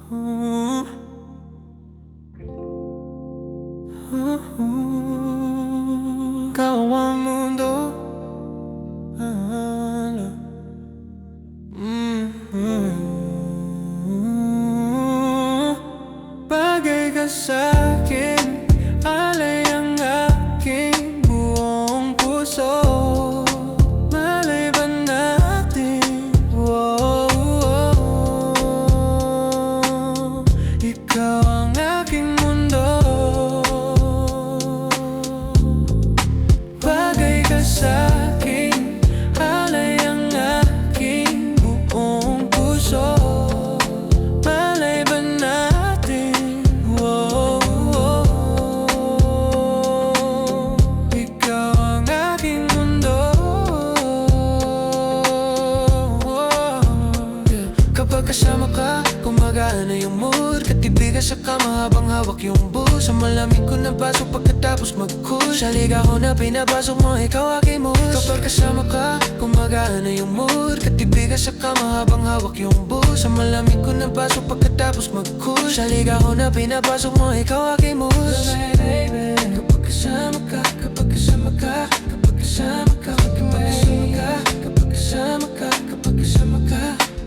Oh, oh, oh. Ikaw ang mundo. Ano? Bagay ka sa'kin, alay ang aking buong puso. Malay ba natin? Oh, oh, oh. Ikaw ang aking mundo. Bagay ka sa'kin, alay ang aking buong puso. Malay ba natin? Oh, oh, oh. Ikaw ang aking mundo. Yeah. Kapag kasama ka, gumagaan na yung mood. Katibigan sa kama habang hawak yung bus. Sa malamig ko na baso pagkatapos mag-cool. Sa liga ko na pinapasok mo, ikaw aking mood. Kapag kasama ka, gumagaan na yung mood. Katibigan sa kama habang hawak yung bus. Sa malamig ko na baso pagkatapos mag-cool. Sa liga ko na pinapasok mo, ikaw aking mood. Baby, kapag kasama ka, kapag kasama ka, kapag kasama ka, kapag kasama ka, kapag kasama ka, kapag kasama ka.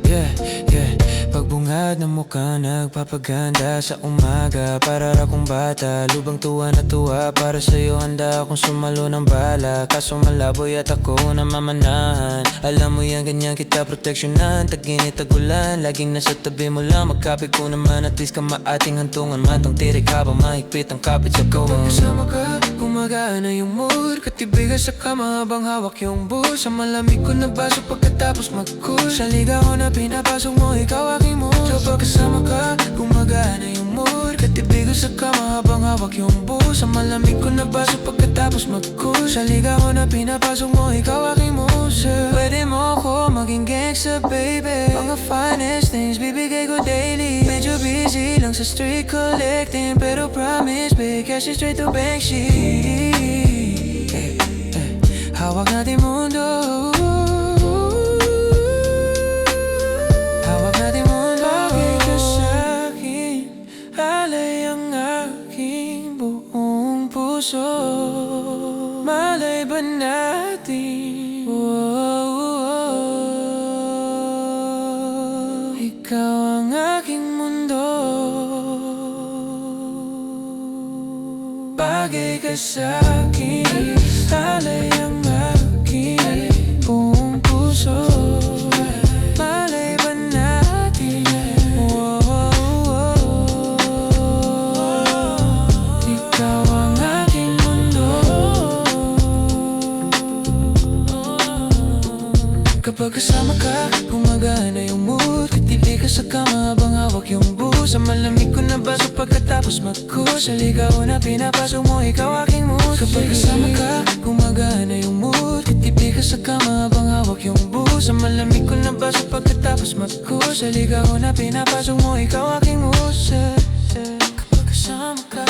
Yeah, yeah. Pagbungad ng mukha nagpapaganda sa umaga. Para akong bata, lubang tuwa na tuwa. Para sa'yo handa akong sumalo ng bala. Kaso malaboy at ako namamanahan. Alam mo yan, ganyan kita proteksyonan. Tag-init, tag-ulan, laging nasa tabi mo lang. Magkapit ko naman, at least ka maating hantungan. Matang tirik habang mahigpit ang kapit sa kawang. Kasama ka, gumagaan na yung mood. Katibigan sa kama habang hawak yung bus. Sa malamig ko na baso pagkatapos mag-cool. Sa liga ko na pinapasok mo, ikaw aking mood. Kapag kasama ka, gumagaan na yung mood. Katibigan sa kama habang hawak yung bus. Sa malamig ko na baso pagkatapos mag-cool. Sa liga ko na pinapasok mo, ikaw aking mood. Pwede mo ako maging gangsta, baby. Mga finest things bibigay ko daily. Medyo busy lang sa street collecting, pero promise, big cash straight to bank sheet. Hawak natin mundo. Hawak natin mundo. Bagay ka sa'kin, alay ang aking buong puso. Malay ba natin? Oh, oh, oh. Ikaw ang aking mundo. Bagay ka sa'kin, alay ang aking buong puso. Malay ba natin? Oh, oh, oh. Ikaw ang aking mundo. Kapag kasama ka, gumagaan na yung mood. Katibi ka sa kama habang hawak yung bus. Sa malamig ko na baso pagkatapos mag-cool. Sa liga ko na pinapasok mo, ikaw aking mood. Kapag kasama ka, gumagaan na yung mood. Katibi ka sa kama habang hawak yung bus. Sa malamig ko na baso pagkatapos mag-cool. Sa liga ko na pinapasok mo, ikaw aking mood. Kapag kasama ka,